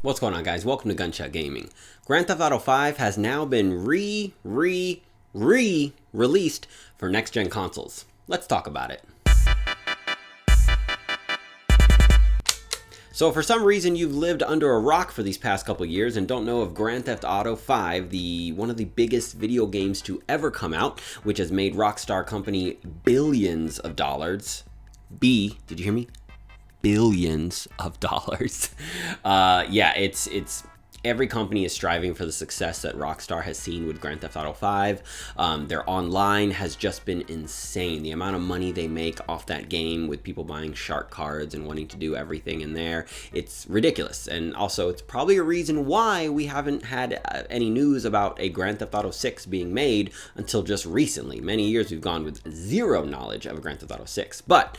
What's going on, guys? Welcome to Gunshot Gaming. Grand Theft Auto 5 has now been released for next-gen consoles. Let's talk about it. So for some reason you've lived under a rock for these past couple years and don't know of Grand Theft Auto 5, one of the biggest video games to ever come out, which has made Rockstar Company billions of dollars. Did you hear me? Billions of dollars. Yeah, it's every company is striving for the success that Rockstar has seen with Grand Theft Auto 5. Their online has just been insane. The amount of money they make off that game with people buying shark cards and wanting to do everything in there, it's ridiculous. And also, it's probably a reason why we haven't had any news about a Grand Theft Auto 6 being made until just recently. Many years we've gone with zero knowledge of Grand Theft Auto 6. But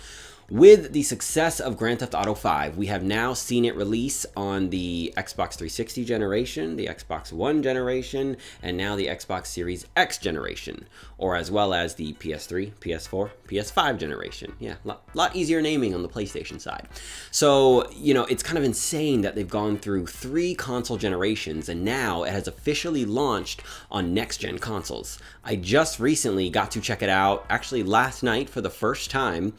with the success of Grand Theft Auto 5, we have now seen it release on the Xbox 360 generation, the Xbox One generation, and now the Xbox Series X generation, or as well as the PS3, PS4, PS5 generation. Yeah, lot easier naming on the PlayStation side. So, you know, it's kind of insane that they've gone through 3 console generations, and now it has officially launched on next-gen consoles. I just recently got to check it out, actually last night for the first time,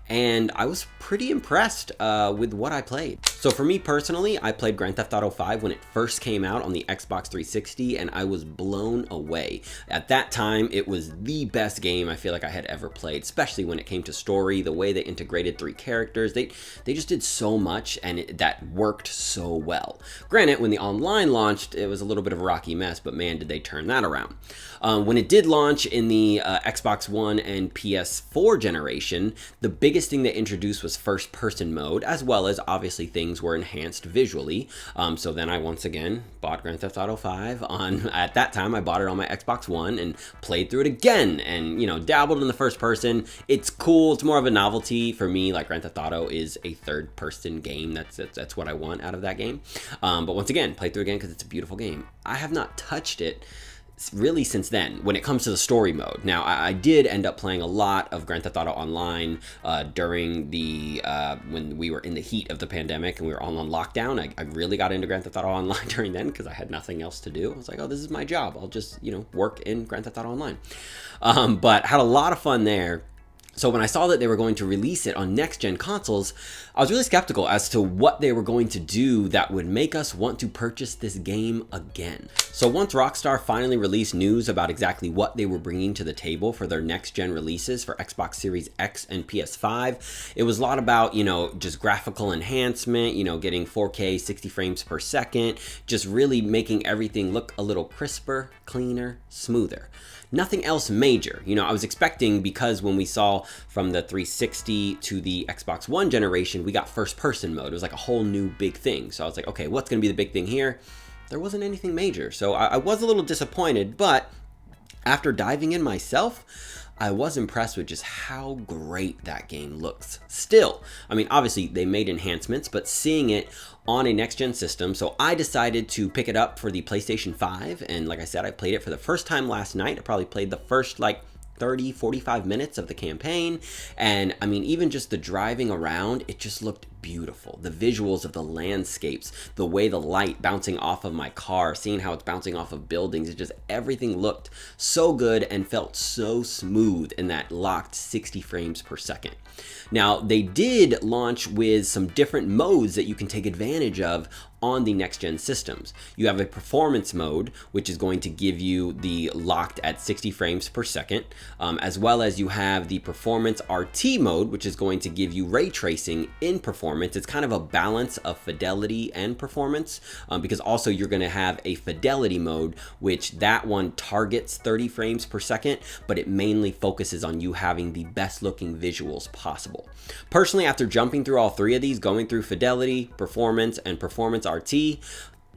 and I was pretty impressed with what I played. So for me personally, I played Grand Theft Auto 5 when it first came out on the Xbox 360, and I was blown away. At that time, it was the best game I feel like I had ever played, especially when it came to story, the way they integrated 3 characters. They just did so much, and that worked so well. Granted, when the online launched, it was a little bit of a rocky mess, but man, did they turn that around. When it did launch in the Xbox One and PS4 generation, the biggest thing they introduced was first-person mode, as well as obviously things were enhanced visually. So then I once again bought Grand Theft Auto 5 at that time I bought it on my Xbox One and played through it again, and you know, dabbled in the first person. It's cool. It's more of a novelty for me. Like Grand Theft Auto is a third-person game. That's what I want out of that game. But once again, played through again because it's a beautiful game. I have not touched it really since then when it comes to the story mode. Now, I did end up playing a lot of Grand Theft Auto Online during the when we were in the heat of the pandemic and we were all on lockdown. I really got into Grand Theft Auto Online during then because I had nothing else to do. I was like, oh, this is my job. I'll just, you know, work in Grand Theft Auto Online. But had a lot of fun there. So when I saw that they were going to release it on next-gen consoles, I was really skeptical as to what they were going to do that would make us want to purchase this game again. So once Rockstar finally released news about exactly what they were bringing to the table for their next-gen releases for Xbox Series X and PS5, it was a lot about, you know, just graphical enhancement, you know, getting 4K 60 frames per second, just really making everything look a little crisper, cleaner, smoother. Nothing else major. You know, I was expecting, because when we saw from the 360 to the Xbox One generation, we got first person mode. It was like a whole new big thing. So I was like, okay, what's going to be the big thing here? There wasn't anything major. So I was a little disappointed, but after diving in myself, I was impressed with just how great that game looks. Still, I mean, obviously they made enhancements, but seeing it on a next-gen system, so I decided to pick it up for the PlayStation 5, and like I said, I played it for the first time last night. I probably played the first, 30-45 minutes of the campaign, and I mean, even just the driving around, it just looked beautiful. The visuals of the landscapes, the way the light bouncing off of my car, seeing how it's bouncing off of buildings, it just, everything looked so good and felt so smooth in that locked 60 frames per second. Now, they did launch with some different modes that you can take advantage of on the next-gen systems. You have a performance mode, which is going to give you the locked at 60 frames per second, as well as you have the performance RT mode, which is going to give you ray tracing in performance. It's kind of a balance of fidelity and performance, because also you're going to have a fidelity mode, which that one targets 30 frames per second, but it mainly focuses on you having the best looking visuals possible. Personally, after jumping through all 3 of these, going through fidelity, performance, and performance RT,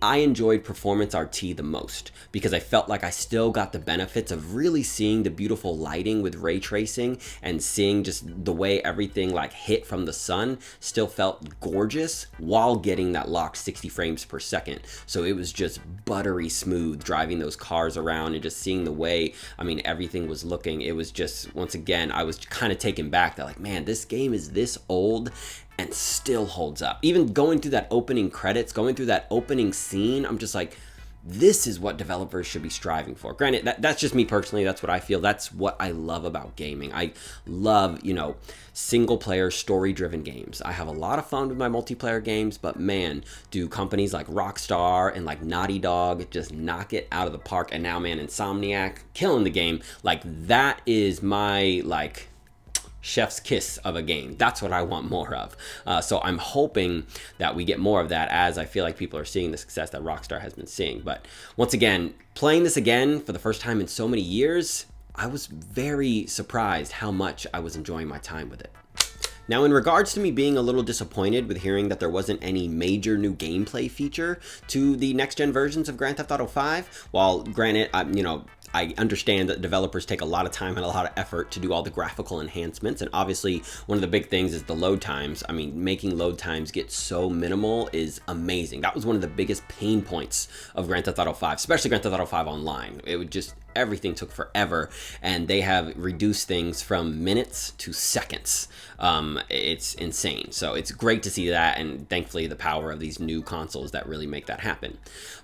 I enjoyed Performance RT the most because I felt like I still got the benefits of really seeing the beautiful lighting with ray tracing and seeing just the way everything like hit from the sun still felt gorgeous while getting that locked 60 frames per second. So it was just buttery smooth driving those cars around and just seeing the way, I mean, everything was looking. It was just, once again, I was kind of taken back that like, man, this game is this old and still holds up. Even going through that opening credits, going through that opening scene, I'm just like, this is what developers should be striving for. Granted, that's just me personally. That's what I feel. That's what I love about gaming. I love, you know, single player story driven games. I have a lot of fun with my multiplayer games, but man, do companies like Rockstar and like Naughty Dog just knock it out of the park. And now, man, Insomniac killing the game. Like, that is my, like, chef's kiss of a game. That's what I want more of. So I'm hoping that we get more of that, as I feel like people are seeing the success that Rockstar has been seeing. But once again, playing this again for the first time in so many years, I was very surprised how much I was enjoying my time with it. Now, in regards to me being a little disappointed with hearing that there wasn't any major new gameplay feature to the next-gen versions of Grand Theft Auto 5, while granted, you know, I understand that developers take a lot of time and a lot of effort to do all the graphical enhancements, and obviously one of the big things is the load times. I mean, making load times get so minimal is amazing. That was one of the biggest pain points of Grand Theft Auto 5, especially Grand Theft Auto 5 Online. It would just, everything took forever, and they have reduced things from minutes to seconds. It's insane. So it's great to see that, and thankfully the power of these new consoles that really make that happen.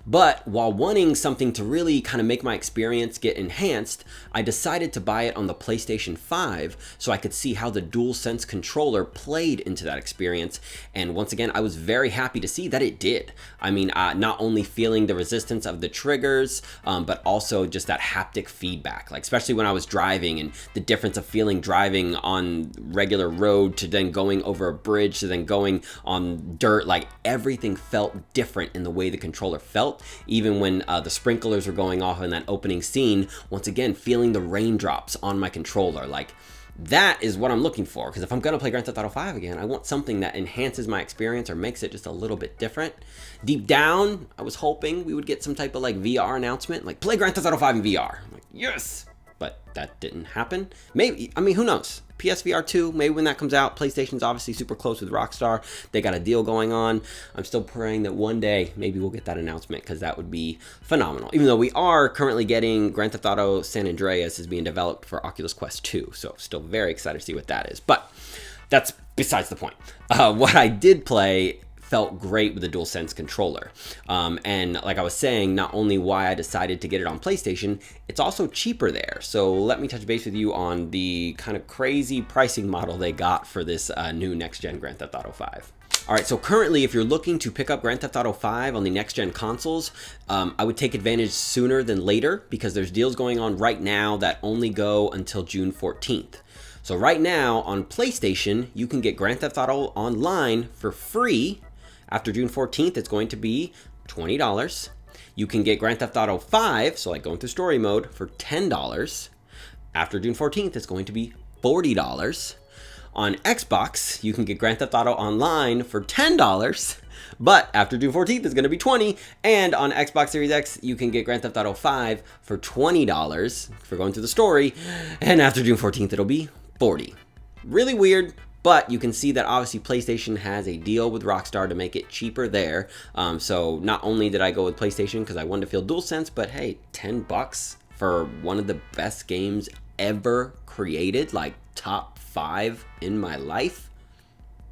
But while wanting something to really kind of make my experience get enhanced, I decided to buy it on the PlayStation 5 so I could see how the DualSense controller played into that experience. And once again, I was very happy to see that it did. I mean, not only feeling the resistance of the triggers, but also just that haptic feedback, like especially when I was driving, and the difference of feeling driving on regular road to then going over a bridge to then going on dirt. Like, everything felt different in the way the controller felt. Even when the sprinklers were going off in that opening scene, once again, feeling the raindrops on my controller. Like, that is what I'm looking for, because if I'm going to play Grand Theft Auto 5 again, I want something that enhances my experience or makes it just a little bit different. Deep down, I was hoping we would get some type of like VR announcement, like play Grand Theft Auto 5 in VR. I'm like, yes! But that didn't happen. Maybe, I mean, who knows? PSVR 2, maybe when that comes out. PlayStation's obviously super close with Rockstar. They got a deal going on. I'm still praying that one day maybe we'll get that announcement, because that would be phenomenal. Even though we are currently getting Grand Theft Auto San Andreas is being developed for Oculus Quest 2. So still very excited to see what that is. But that's besides the point. What I did play felt great with the DualSense controller. And like I was saying, not only why I decided to get it on PlayStation, it's also cheaper there. So let me touch base with you on the kind of crazy pricing model they got for this new next-gen Grand Theft Auto 5. All right, so currently, if you're looking to pick up Grand Theft Auto 5 on the next-gen consoles, I would take advantage sooner than later, because there's deals going on right now that only go until June 14th. So right now, on PlayStation, you can get Grand Theft Auto Online for free. After June 14th, it's going to be $20. You can get Grand Theft Auto 5, so like going through story mode, for $10. After June 14th, it's going to be $40. On Xbox, you can get Grand Theft Auto Online for $10, but after June 14th, it's going to be $20. And on Xbox Series X, you can get Grand Theft Auto 5 for $20 for going through the story, and after June 14th, it'll be $40. Really weird. But you can see that obviously PlayStation has a deal with Rockstar to make it cheaper there. So not only did I go with PlayStation because I wanted to feel DualSense, but hey, $10 for one of the best games ever created, like top 5 in my life.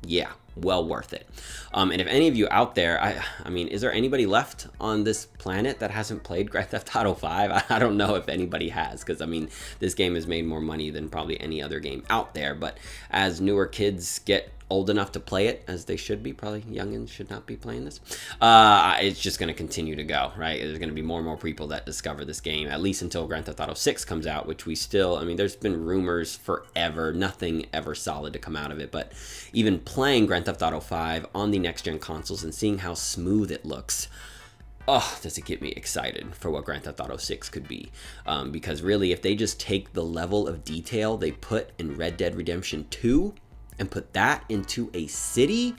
Yeah, well worth it. And if any of you out there, I mean, is there anybody left on this planet that hasn't played Grand Theft Auto 5? I don't know if anybody has, because I mean, this game has made more money than probably any other game out there. But as newer kids get old enough to play it, as they should be, probably youngins should not be playing this, it's just going to continue to go, right? There's going to be more and more people that discover this game, at least until Grand Theft Auto 6 comes out, which we still, I mean, there's been rumors forever, nothing ever solid to come out of it, but even playing Grand Theft Auto 5 on the next-gen consoles and seeing how smooth it looks, oh, does it get me excited for what Grand Theft Auto 6 could be. Because really, if they just take the level of detail they put in Red Dead Redemption 2 and put that into a city,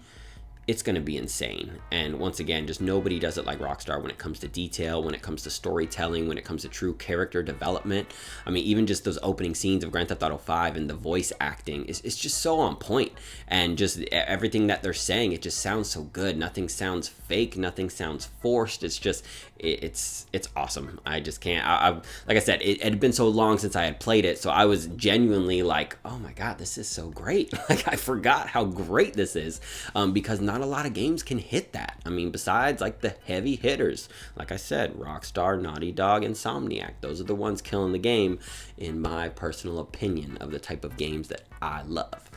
it's going to be insane. And once again, just nobody does it like Rockstar when it comes to detail, when it comes to storytelling, when it comes to true character development. I mean, even just those opening scenes of Grand Theft Auto 5 and the voice acting is just so on point. And just everything that they're saying, it just sounds so good. Nothing sounds fake. Nothing sounds forced. It's just, it's awesome. I just can't, like I said, it had been so long since I had played it. So I was genuinely like, oh my God, this is so great. Like I forgot how great this is, because not a lot of games can hit that. I mean, besides like the heavy hitters, like I said, Rockstar, Naughty Dog, Insomniac, those are the ones killing the game in my personal opinion of the type of games that I love.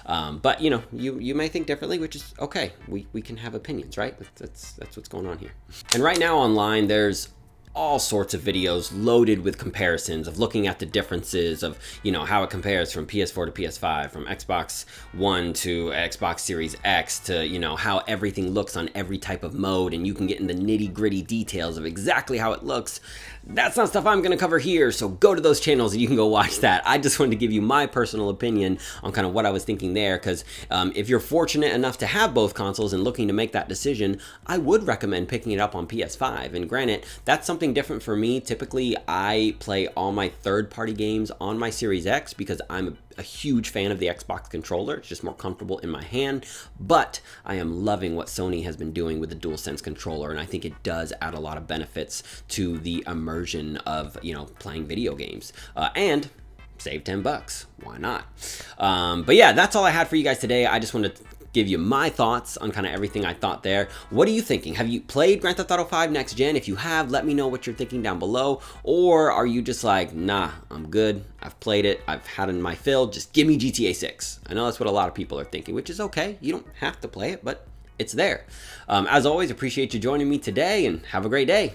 But you know, you may think differently, which is okay. We can have opinions, right? That's what's going on here. And right now online, there's all sorts of videos loaded with comparisons of looking at the differences of, you know, how it compares from PS4 to PS5, from Xbox One to Xbox Series X, to, you know, how everything looks on every type of mode, and you can get in the nitty-gritty details of exactly how it looks. That's not stuff I'm going to cover here, so go to those channels and you can go watch that. I just wanted to give you my personal opinion on kind of what I was thinking there, because if you're fortunate enough to have both consoles and looking to make that decision, I would recommend picking it up on PS5. And granted, that's something different for me. Typically, I play all my third-party games on my Series X because I'm a huge fan of the Xbox controller. It's just more comfortable in my hand, but I am loving what Sony has been doing with the DualSense controller, and I think it does add a lot of benefits to the immersion of, you know, playing video games. And save 10 bucks. Why not? But yeah, that's all I had for you guys today. I just wanted to give you my thoughts on kind of everything I thought there. What are you thinking? Have you played Grand Theft Auto 5 Next Gen? If you have, let me know what you're thinking down below. Or are you just like, nah, I'm good. I've played it. I've had it in my fill. Just give me GTA 6. I know that's what a lot of people are thinking, which is okay. You don't have to play it, but it's there. As always, appreciate you joining me today, and have a great day.